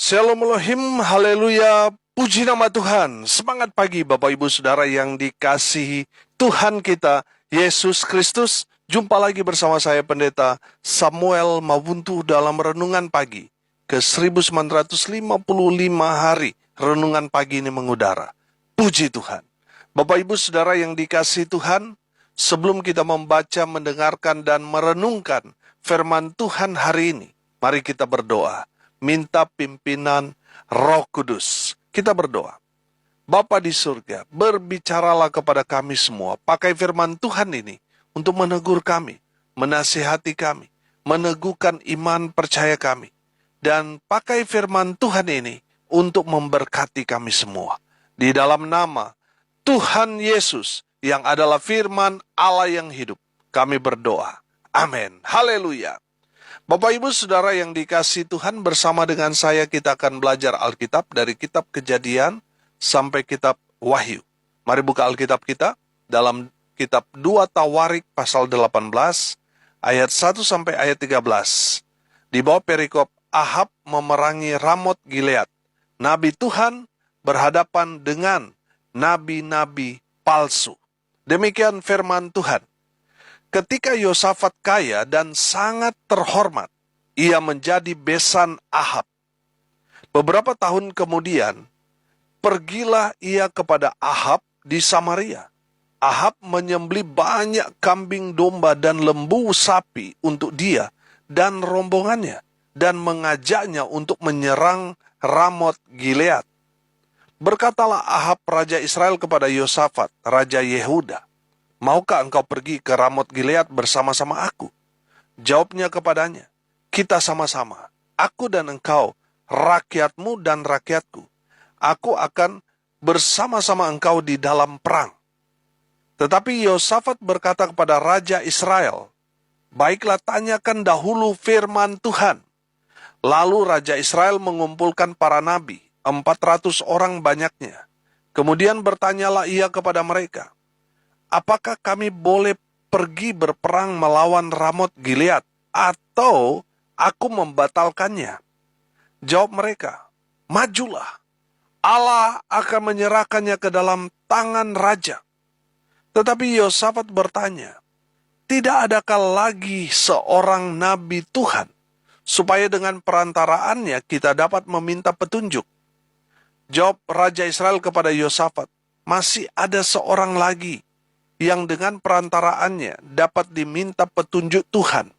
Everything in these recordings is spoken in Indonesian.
Shalom Elohim, haleluya, puji nama Tuhan. Semangat pagi Bapak Ibu Saudara yang dikasihi Tuhan kita, Yesus Kristus. Jumpa lagi bersama saya Pendeta Samuel Mawuntu dalam Renungan Pagi ke 1955 hari Renungan Pagi ini mengudara. Puji Tuhan. Bapak Ibu Saudara yang dikasihi Tuhan, sebelum kita membaca, mendengarkan, dan merenungkan firman Tuhan hari ini, mari kita berdoa. Minta pimpinan Roh Kudus. Kita berdoa. Bapa di surga, berbicaralah kepada kami semua. Pakai firman Tuhan ini untuk menegur kami, menasihati kami, meneguhkan iman percaya kami. Dan pakai firman Tuhan ini untuk memberkati kami semua. Di dalam nama Tuhan Yesus yang adalah firman Allah yang hidup, kami berdoa. Amin. Haleluya. Bapak Ibu Saudara yang dikasihi Tuhan, bersama dengan saya kita akan belajar Alkitab dari kitab Kejadian sampai kitab Wahyu. Mari buka Alkitab kita dalam kitab 2 Tawarik pasal 18 ayat 1 sampai ayat 13. Di bawah perikop Ahab memerangi Ramot Gilead. Nabi Tuhan berhadapan dengan nabi-nabi palsu. Demikian firman Tuhan. Ketika Yosafat kaya dan sangat terhormat, ia menjadi besan Ahab. Beberapa tahun kemudian, pergilah ia kepada Ahab di Samaria. Ahab menyembelih banyak kambing domba dan lembu sapi untuk dia dan rombongannya, dan mengajaknya untuk menyerang Ramot Gilead. Berkatalah Ahab Raja Israel kepada Yosafat, Raja Yehuda, "Maukah engkau pergi ke Ramot Gilead bersama-sama aku?" Jawabnya kepadanya, "Kita sama-sama, aku dan engkau, rakyatmu dan rakyatku. Aku akan bersama-sama engkau di dalam perang." Tetapi Yosafat berkata kepada Raja Israel, "Baiklah, tanyakan dahulu firman Tuhan." Lalu Raja Israel mengumpulkan para nabi, 400 orang banyaknya. Kemudian bertanyalah ia kepada mereka, "Apakah kami boleh pergi berperang melawan Ramot Gilead, atau aku membatalkannya?" Jawab mereka, "Majulah, Allah akan menyerahkannya ke dalam tangan raja." Tetapi Yosafat bertanya, "Tidak adakah lagi seorang nabi Tuhan, supaya dengan perantaraannya kita dapat meminta petunjuk?" Jawab Raja Israel kepada Yosafat, "Masih ada seorang lagi yang dengan perantaraannya dapat diminta petunjuk Tuhan.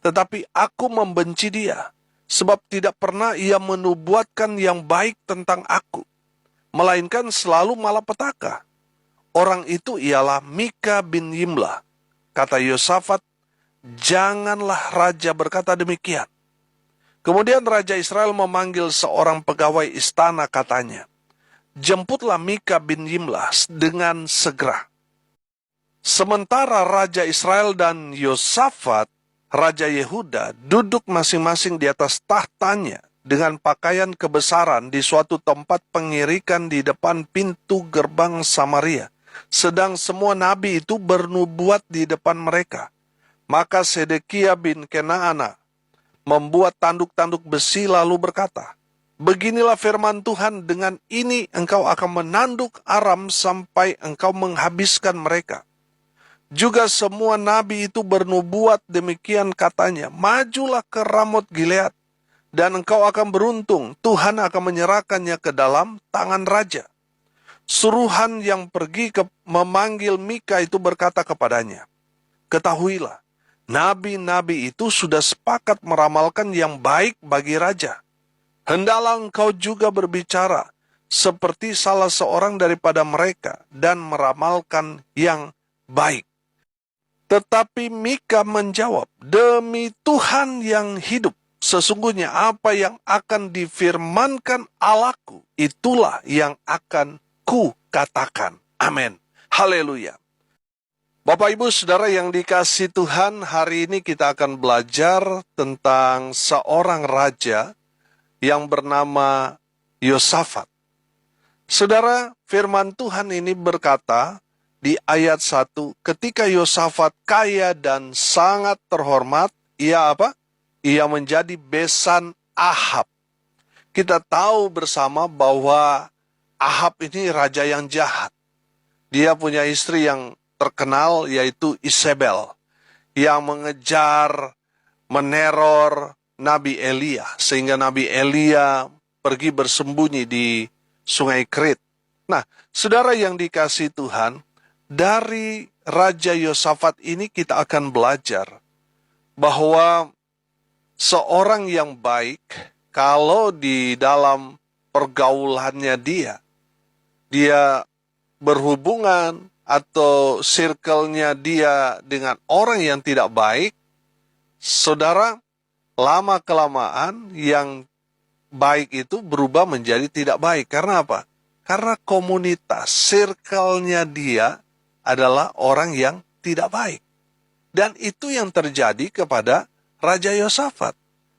Tetapi aku membenci dia, sebab tidak pernah ia menubuatkan yang baik tentang aku, melainkan selalu malapetaka. Orang itu ialah Mika bin Yimlah." Kata Yosafat, "Janganlah raja berkata demikian." Kemudian Raja Israel memanggil seorang pegawai istana, katanya, "Jemputlah Mika bin Yimlah dengan segera." Sementara Raja Israel dan Yosafat, Raja Yehuda, duduk masing-masing di atas tahtanya dengan pakaian kebesaran di suatu tempat pengirikan di depan pintu gerbang Samaria, sedang semua nabi itu bernubuat di depan mereka. Maka Sedekia bin Kenaana membuat tanduk-tanduk besi lalu berkata, "Beginilah firman Tuhan, dengan ini engkau akan menanduk Aram sampai engkau menghabiskan mereka." Juga semua nabi itu bernubuat demikian, katanya, "Majulah ke Ramot Gilead, dan engkau akan beruntung, Tuhan akan menyerahkannya ke dalam tangan raja." Suruhan yang pergi memanggil Mika itu berkata kepadanya, "Ketahuilah, nabi-nabi itu sudah sepakat meramalkan yang baik bagi raja. Hendaklah engkau juga berbicara seperti salah seorang daripada mereka dan meramalkan yang baik." Tetapi Mika menjawab, "Demi Tuhan yang hidup, sesungguhnya apa yang akan difirmankan Allahku, itulah yang akan ku katakan." Amin. Haleluya. Bapak Ibu Saudara yang dikasihi Tuhan, hari ini kita akan belajar tentang seorang raja yang bernama Yosafat. Saudara, firman Tuhan ini berkata, di ayat 1, ketika Yosafat kaya dan sangat terhormat, ia apa? Ia menjadi besan Ahab. Kita tahu bersama bahwa Ahab ini raja yang jahat. Dia punya istri yang terkenal yaitu Isabel, yang mengejar, meneror Nabi Elia, sehingga Nabi Elia pergi bersembunyi di Sungai Krit. Nah, saudara yang dikasihi Tuhan, dari Raja Yosafat ini kita akan belajar bahwa seorang yang baik, kalau di dalam pergaulannya dia berhubungan atau circle-nya dia dengan orang yang tidak baik, saudara, lama-kelamaan yang baik itu berubah menjadi tidak baik. Karena apa? Karena komunitas, circle-nya dia adalah orang yang tidak baik. Dan itu yang terjadi kepada Raja Yosafat.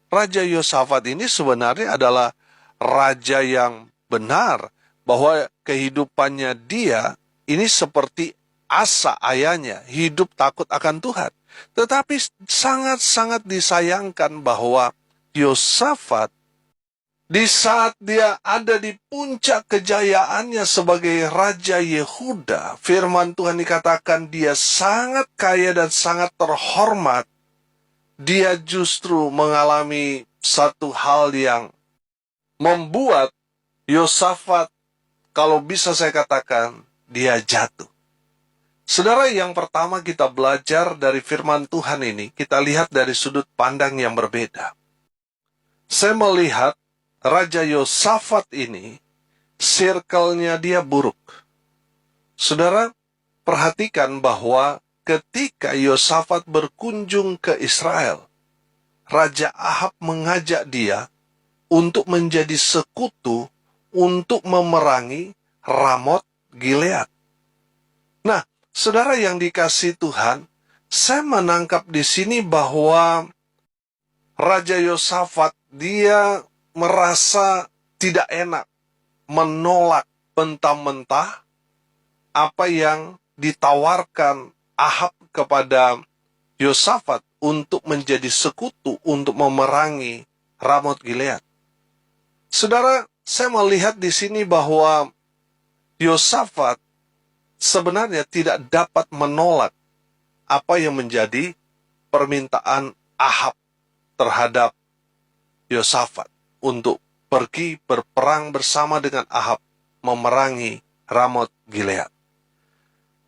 Raja Yosafat ini sebenarnya adalah raja yang benar, bahwa kehidupannya dia ini seperti Asa ayahnya, hidup takut akan Tuhan. Tetapi sangat-sangat disayangkan bahwa Yosafat, di saat dia ada di puncak kejayaannya sebagai Raja Yehuda, firman Tuhan dikatakan dia sangat kaya dan sangat terhormat. Dia justru mengalami satu hal yang membuat Yosafat, kalau bisa saya katakan, dia jatuh. Saudara, yang pertama kita belajar dari firman Tuhan ini, kita lihat dari sudut pandang yang berbeda. Saya melihat Raja Yosafat ini, circle-nya dia buruk. Saudara, perhatikan bahwa ketika Yosafat berkunjung ke Israel, Raja Ahab mengajak dia untuk menjadi sekutu untuk memerangi Ramot Gilead. Nah, saudara yang dikasihi Tuhan, saya menangkap di sini bahwa Raja Yosafat dia merasa tidak enak, menolak mentah-mentah apa yang ditawarkan Ahab kepada Yosafat untuk menjadi sekutu untuk memerangi Ramot Gilead. Saudara, saya melihat di sini bahwa Yosafat sebenarnya tidak dapat menolak apa yang menjadi permintaan Ahab terhadap Yosafat untuk pergi berperang bersama dengan Ahab memerangi Ramot Gilead.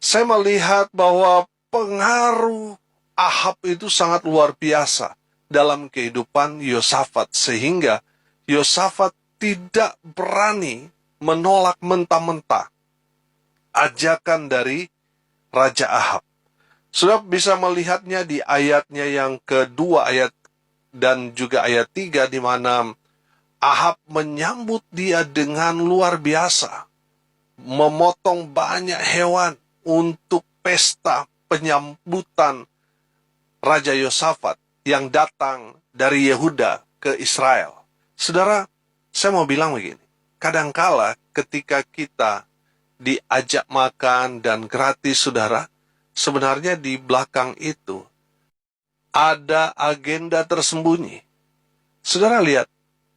Saya melihat bahwa pengaruh Ahab itu sangat luar biasa dalam kehidupan Yosafat, sehingga Yosafat tidak berani menolak mentah-mentah ajakan dari Raja Ahab. Sudah bisa melihatnya di ayatnya yang kedua, ayat dan juga ayat 3, di mana Ahab menyambut dia dengan luar biasa, memotong banyak hewan untuk pesta penyambutan Raja Yosafat yang datang dari Yehuda ke Israel. Saudara, saya mau bilang begini, kadangkala ketika kita diajak makan dan gratis, saudara, sebenarnya di belakang itu ada agenda tersembunyi. Saudara lihat,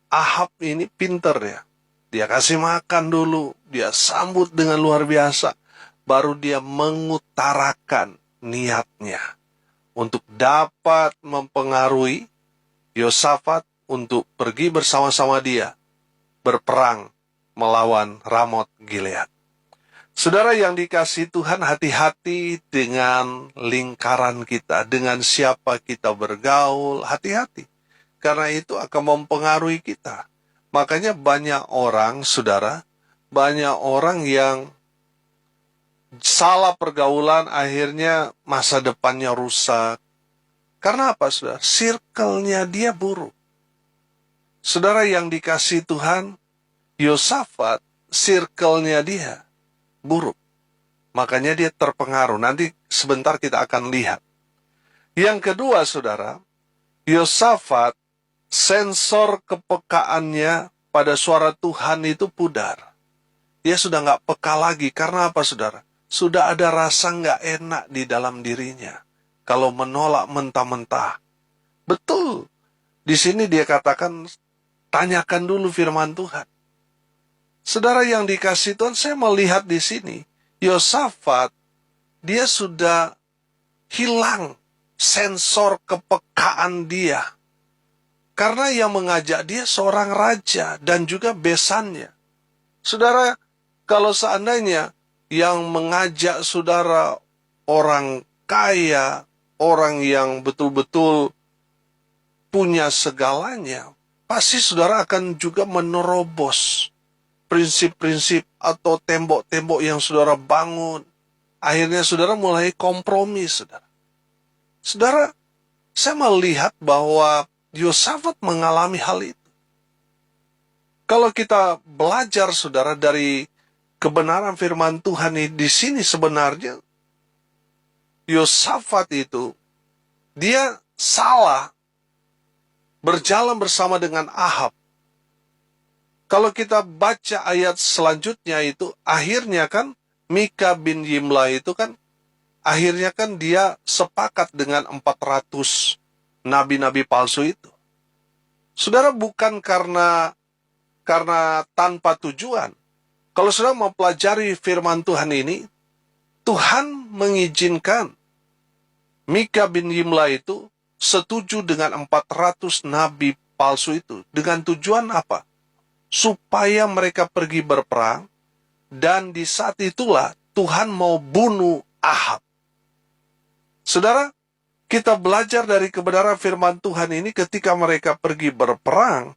Ahab ini pinter ya. Dia kasih makan dulu, dia sambut dengan luar biasa, baru dia mengutarakan niatnya untuk dapat mempengaruhi Yosafat untuk pergi bersama-sama dia berperang melawan Ramot Gilead. Saudara yang dikasihi Tuhan, hati-hati dengan lingkaran kita, dengan siapa kita bergaul, hati-hati. Karena itu akan mempengaruhi kita. Makanya banyak orang, saudara, banyak orang yang salah pergaulan, akhirnya masa depannya rusak. Karena apa, saudara? Circle-nya dia buruk. Saudara yang dikasihi Tuhan, Yosafat, circle-nya dia buruk. Makanya dia terpengaruh. Nanti sebentar kita akan lihat. Yang kedua, saudara, Yosafat, sensor kepekaannya pada suara Tuhan itu pudar. Dia sudah nggak peka lagi. Karena apa, saudara? Sudah ada rasa nggak enak di dalam dirinya kalau menolak mentah-mentah. Betul. Di sini dia katakan Tanyakan dulu firman Tuhan. Saudara yang dikasihi Tuhan, saya melihat di sini, Yosafat, dia sudah hilang sensor kepekaan dia. Karena yang mengajak dia seorang raja dan juga besannya. Saudara, kalau seandainya yang mengajak saudara orang kaya, orang yang betul-betul punya segalanya, pasti saudara akan juga menerobos prinsip-prinsip atau tembok-tembok yang saudara bangun. Akhirnya saudara mulai kompromi, saudara. Saudara, saya melihat bahwa Yosafat mengalami hal itu. Kalau kita belajar, saudara, dari kebenaran firman Tuhan di sini sebenarnya, Yosafat itu, dia salah berjalan bersama dengan Ahab. Kalau kita baca ayat selanjutnya itu, akhirnya kan Mika bin Yimla itu kan, akhirnya kan dia sepakat dengan 400 nabi-nabi palsu itu. Saudara, bukan karena tanpa tujuan. Kalau saudara mempelajari firman Tuhan ini, Tuhan mengizinkan Mika bin Yimla itu setuju dengan 400 nabi palsu itu. Dengan tujuan apa? Supaya mereka pergi berperang, dan di saat itulah Tuhan mau bunuh Ahab. Saudara, kita belajar dari kebenaran firman Tuhan ini ketika mereka pergi berperang,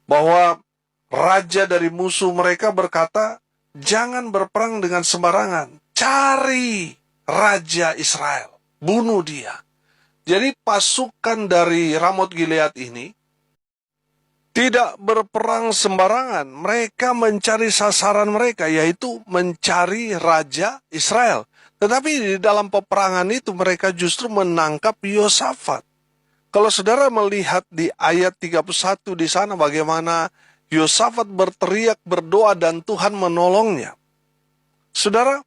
bahwa raja dari musuh mereka berkata, jangan berperang dengan sembarangan, cari Raja Israel, bunuh dia. Jadi pasukan dari Ramot Gilead ini tidak berperang sembarangan. Mereka mencari sasaran mereka, yaitu mencari Raja Israel. Tetapi di dalam peperangan itu mereka justru menangkap Yosafat. Kalau saudara melihat di ayat 31 di sana bagaimana Yosafat berteriak, berdoa, dan Tuhan menolongnya. Saudara,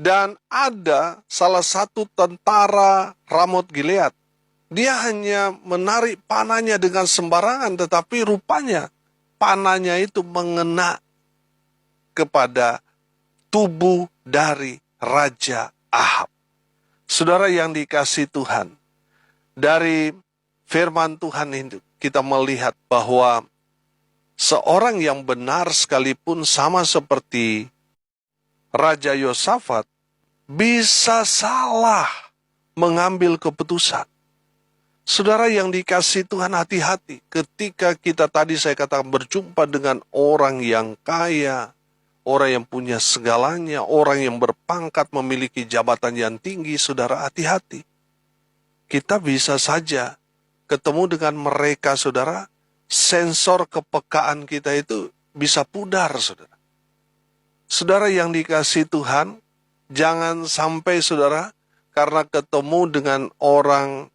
dan ada salah satu tentara Ramot Gilead. Dia hanya menarik panahnya dengan sembarangan, tetapi rupanya panahnya itu mengena kepada tubuh dari Raja Ahab. Saudara yang dikasihi Tuhan, dari firman Tuhan itu kita melihat bahwa seorang yang benar sekalipun sama seperti Raja Yosafat bisa salah mengambil keputusan. Saudara yang dikasihi Tuhan, hati-hati ketika kita tadi saya katakan berjumpa dengan orang yang kaya, orang yang punya segalanya, orang yang berpangkat, memiliki jabatan yang tinggi. Saudara, hati-hati. Kita bisa saja ketemu dengan mereka, saudara, sensor kepekaan kita itu bisa pudar, saudara. Saudara yang dikasihi Tuhan, jangan sampai saudara, karena ketemu dengan orang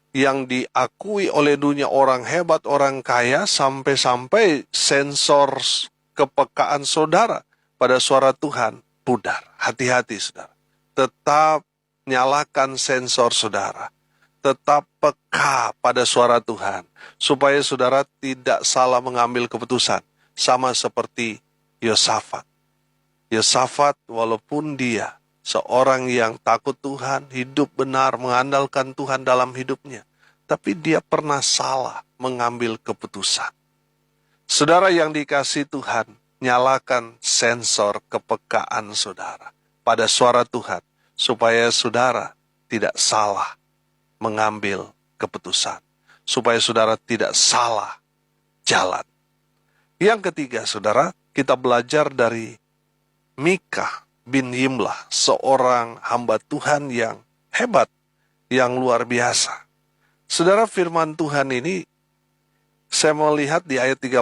yang diakui oleh dunia orang hebat, orang kaya, sampai-sampai sensor kepekaan saudara pada suara Tuhan pudar. Hati-hati saudara. Tetap nyalakan sensor saudara. Tetap peka pada suara Tuhan. Supaya saudara tidak salah mengambil keputusan. Sama seperti Yosafat. Yosafat walaupun dia seorang yang takut Tuhan, hidup benar, mengandalkan Tuhan dalam hidupnya. Tapi dia pernah salah mengambil keputusan. Saudara yang dikasihi Tuhan, nyalakan sensor kepekaan saudara pada suara Tuhan. Supaya saudara tidak salah mengambil keputusan. Supaya saudara tidak salah jalan. Yang ketiga saudara, kita belajar dari Mika bin Yimlah, seorang hamba Tuhan yang hebat, yang luar biasa. Saudara, firman Tuhan ini, saya melihat di ayat 13,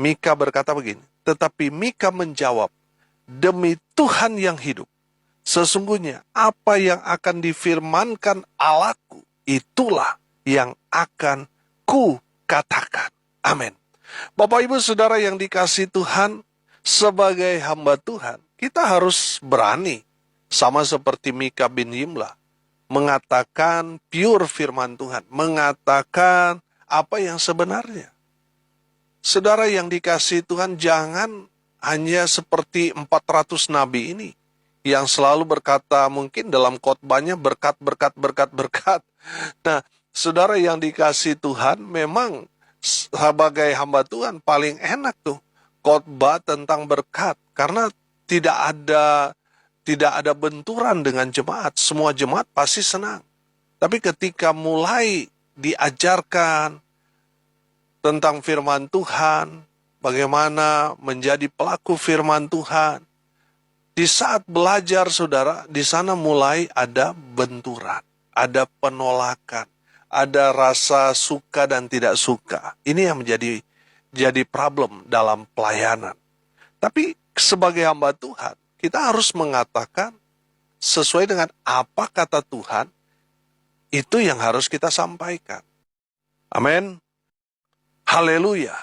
Mika berkata begini, tetapi Mika menjawab, demi Tuhan yang hidup, sesungguhnya apa yang akan difirmankan Allahku, itulah yang akan ku katakan. Amin. Bapak Ibu Saudara yang dikasihi Tuhan, sebagai hamba Tuhan, kita harus berani, sama seperti Mika bin Yimlah, mengatakan pure firman Tuhan, mengatakan apa yang sebenarnya. Saudara yang dikasihi Tuhan, jangan hanya seperti 400 nabi ini yang selalu berkata mungkin dalam khotbahnya berkat, berkat, berkat, berkat. Nah, saudara yang dikasihi Tuhan, memang sebagai hamba Tuhan paling enak tuh khotbah tentang berkat, karena tidak ada benturan dengan jemaat. Semua jemaat pasti senang. Tapi ketika mulai diajarkan tentang firman Tuhan, bagaimana menjadi pelaku firman Tuhan, di saat belajar, saudara, di sana mulai ada benturan, ada penolakan, ada rasa suka dan tidak suka. Ini yang jadi problem dalam pelayanan. Tapi sebagai hamba Tuhan, kita harus mengatakan sesuai dengan apa kata Tuhan, itu yang harus kita sampaikan. Amin. Haleluya.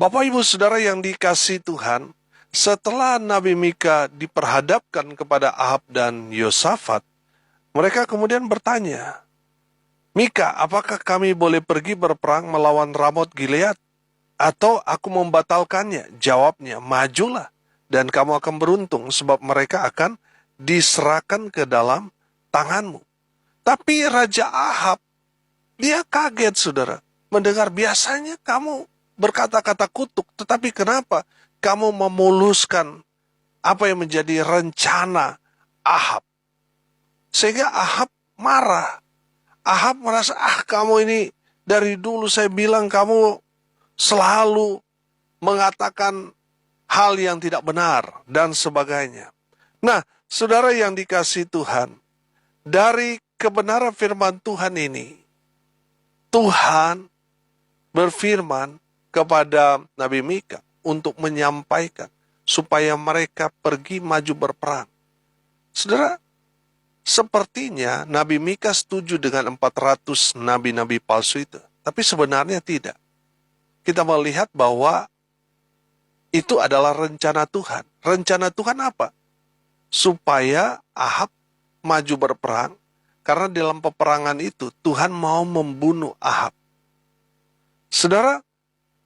Bapak Ibu Saudara yang dikasihi Tuhan, setelah Nabi Mika diperhadapkan kepada Ahab dan Yosafat, mereka kemudian bertanya, "Mika, apakah kami boleh pergi berperang melawan Ramot Gilead? Atau aku membatalkannya?" Jawabnya, "Majulah, dan kamu akan beruntung, sebab mereka akan diserahkan ke dalam tanganmu." Tapi Raja Ahab, dia kaget, saudara, mendengar biasanya kamu berkata-kata kutuk, tetapi kenapa kamu memuluskan apa yang menjadi rencana Ahab? Sehingga Ahab marah. Ahab merasa, kamu ini dari dulu saya bilang kamu selalu mengatakan hal yang tidak benar dan sebagainya. Nah, saudara yang dikasihi Tuhan, dari kebenaran firman Tuhan ini, Tuhan berfirman kepada Nabi Mika untuk menyampaikan supaya mereka pergi maju berperang. Saudara, sepertinya Nabi Mika setuju dengan 400 nabi-nabi palsu itu, tapi sebenarnya tidak. Kita melihat bahwa itu adalah rencana Tuhan. Rencana Tuhan apa? Supaya Ahab maju berperang, karena dalam peperangan itu Tuhan mau membunuh Ahab. Saudara,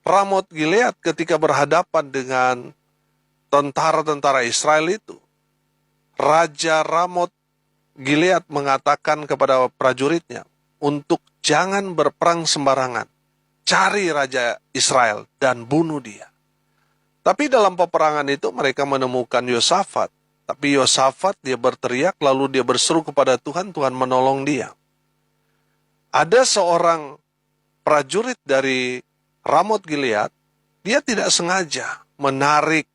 Ramot Gilead ketika berhadapan dengan tentara-tentara Israel itu, Raja Ramot Gilead mengatakan kepada prajuritnya untuk jangan berperang sembarangan. Cari Raja Israel dan bunuh dia. Tapi dalam peperangan itu mereka menemukan Yosafat. Tapi Yosafat dia berteriak, lalu dia berseru kepada Tuhan, Tuhan menolong dia. Ada seorang prajurit dari Ramot Gilead, dia tidak sengaja menarik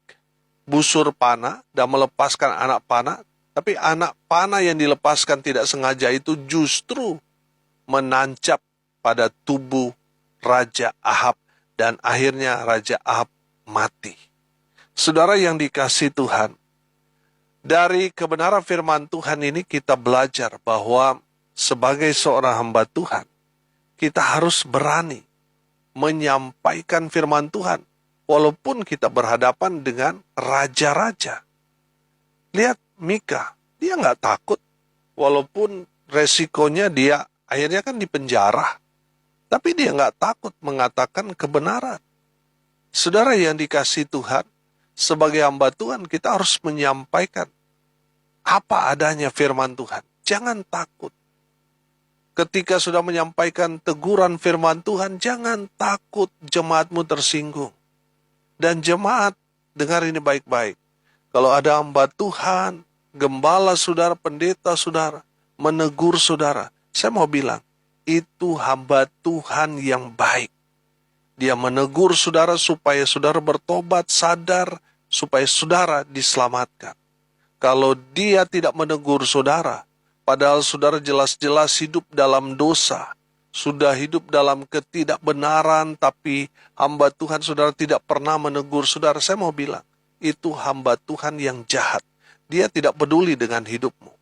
busur panah dan melepaskan anak panah, tapi anak panah yang dilepaskan tidak sengaja itu justru menancap pada tubuh Raja Ahab, dan akhirnya Raja Ahab mati. Saudara yang dikasihi Tuhan, dari kebenaran firman Tuhan ini kita belajar bahwa sebagai seorang hamba Tuhan, kita harus berani menyampaikan firman Tuhan, walaupun kita berhadapan dengan raja-raja. Lihat Mika, dia nggak takut, walaupun resikonya dia akhirnya kan dipenjara, tapi dia nggak takut mengatakan kebenaran. Saudara yang dikasihi Tuhan, sebagai hamba Tuhan kita harus menyampaikan apa adanya firman Tuhan. Jangan takut. Ketika sudah menyampaikan teguran firman Tuhan, jangan takut jemaatmu tersinggung. Dan jemaat, dengar ini baik-baik. Kalau ada hamba Tuhan, gembala saudara, pendeta saudara, menegur saudara, saya mau bilang, itu hamba Tuhan yang baik. Dia menegur saudara supaya saudara bertobat, sadar, supaya saudara diselamatkan. Kalau dia tidak menegur saudara, padahal saudara jelas-jelas hidup dalam dosa, sudah hidup dalam ketidakbenaran, tapi hamba Tuhan saudara tidak pernah menegur saudara, saya mau bilang, itu hamba Tuhan yang jahat. Dia tidak peduli dengan hidupmu.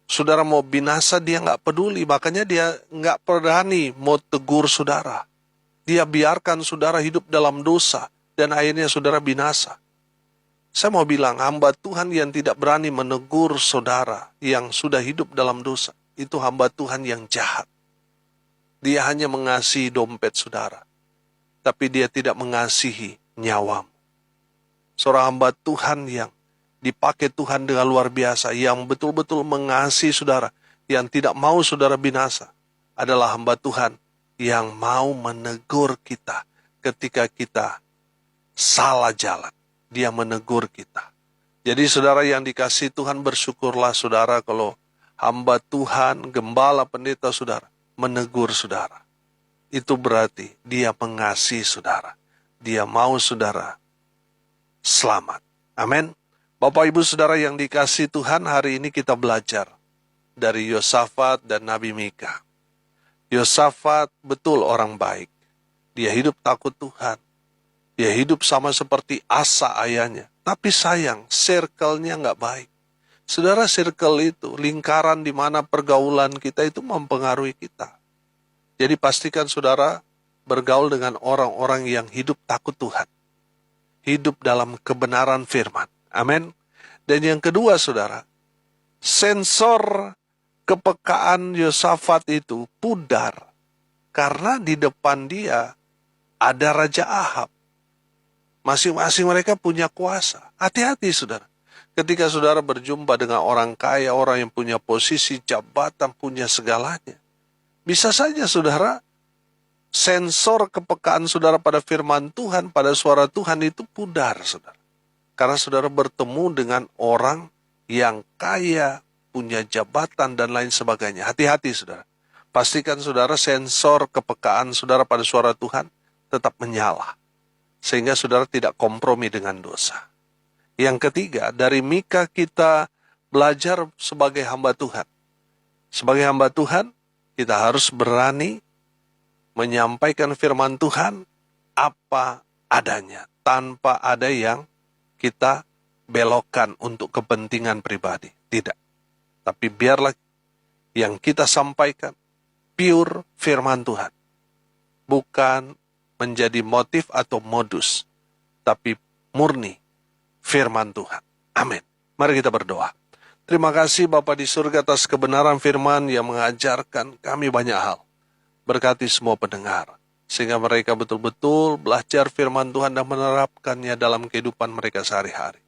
Saudara mau binasa, dia nggak peduli, makanya dia nggak berani mau tegur saudara. Dia biarkan saudara hidup dalam dosa, dan akhirnya saudara binasa. Saya mau bilang, hamba Tuhan yang tidak berani menegur saudara yang sudah hidup dalam dosa, itu hamba Tuhan yang jahat. Dia hanya mengasihi dompet saudara. tapi dia tidak mengasihi nyawamu. Seorang hamba Tuhan yang dipakai Tuhan dengan luar biasa, yang betul-betul mengasihi saudara, yang tidak mau saudara binasa, adalah hamba Tuhan yang mau menegur kita ketika kita salah jalan. Dia menegur kita. Jadi saudara yang dikasihi Tuhan, bersyukurlah saudara kalau hamba Tuhan, gembala, pendeta saudara, menegur saudara. Itu berarti dia mengasihi saudara. Dia mau saudara selamat. Amin. Bapak Ibu saudara yang dikasihi Tuhan, hari ini kita belajar dari Yosafat dan Nabi Mika. Yosafat betul orang baik. Dia hidup takut Tuhan. Dia hidup sama seperti Asa ayahnya. Tapi sayang, circle-nya nggak baik. Saudara, circle itu lingkaran di mana pergaulan kita itu mempengaruhi kita. Jadi pastikan saudara bergaul dengan orang-orang yang hidup takut Tuhan. Hidup dalam kebenaran firman. Amin. Dan yang kedua saudara, sensor kepekaan Yosafat itu pudar. Karena di depan dia ada Raja Ahab. Masing-masing mereka punya kuasa. Hati-hati saudara. Ketika saudara berjumpa dengan orang kaya, orang yang punya posisi, jabatan, punya segalanya. Bisa saja saudara, sensor kepekaan saudara pada firman Tuhan, pada suara Tuhan itu pudar saudara. Karena saudara bertemu dengan orang yang kaya, punya jabatan dan lain sebagainya. Hati-hati saudara. Pastikan saudara sensor kepekaan saudara pada suara Tuhan tetap menyala. Sehingga saudara tidak kompromi dengan dosa. Yang ketiga, dari Mika kita belajar sebagai hamba Tuhan. Sebagai hamba Tuhan, kita harus berani menyampaikan firman Tuhan apa adanya. Tanpa ada yang kita belokkan untuk kepentingan pribadi. Tidak. Tapi biarlah yang kita sampaikan pure firman Tuhan. Bukan menjadi motif atau modus, tapi murni firman Tuhan. Amin. Mari kita berdoa. Terima kasih Bapa di surga atas kebenaran firman yang mengajarkan kami banyak hal. Berkati semua pendengar, sehingga mereka betul-betul belajar firman Tuhan dan menerapkannya dalam kehidupan mereka sehari-hari.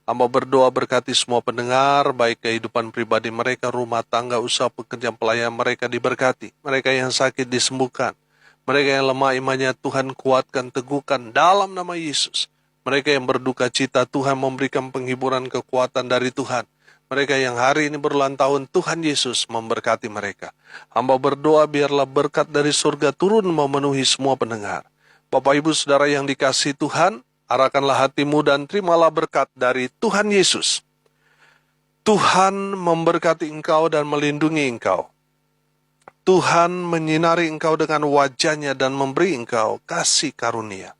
Hamba berdoa berkati semua pendengar, baik kehidupan pribadi mereka, rumah tangga, usaha, pekerjaan, pelayan mereka diberkati. Mereka yang sakit disembuhkan. Mereka yang lemah imannya Tuhan kuatkan, teguhkan dalam nama Yesus. Mereka yang berduka cita Tuhan memberikan penghiburan kekuatan dari Tuhan. Mereka yang hari ini berulang tahun Tuhan Yesus memberkati mereka. Hamba berdoa biarlah berkat dari surga turun memenuhi semua pendengar. Bapak Ibu Saudara yang dikasihi Tuhan, arahkanlah hatimu dan terimalah berkat dari Tuhan Yesus. Tuhan memberkati engkau dan melindungi engkau. Tuhan menyinari engkau dengan wajahnya dan memberi engkau kasih karunia.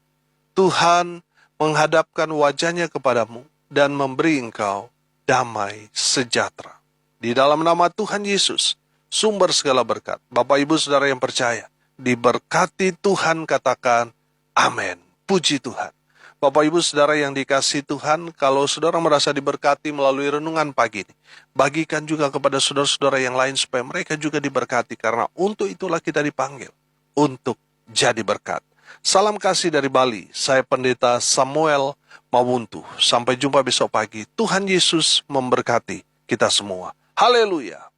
Tuhan menghadapkan wajahnya kepadamu dan memberi engkau damai sejahtera. Di dalam nama Tuhan Yesus, sumber segala berkat. Bapak Ibu Saudara yang percaya, diberkati Tuhan, katakan amin. Puji Tuhan. Bapak Ibu Saudara yang dikasihi Tuhan, kalau saudara merasa diberkati melalui renungan pagi ini, bagikan juga kepada saudara-saudara yang lain supaya mereka juga diberkati, karena untuk itulah kita dipanggil, untuk jadi berkat. Salam kasih dari Bali, saya Pendeta Samuel Mawuntu. Sampai jumpa besok pagi. Tuhan Yesus memberkati kita semua. Haleluya.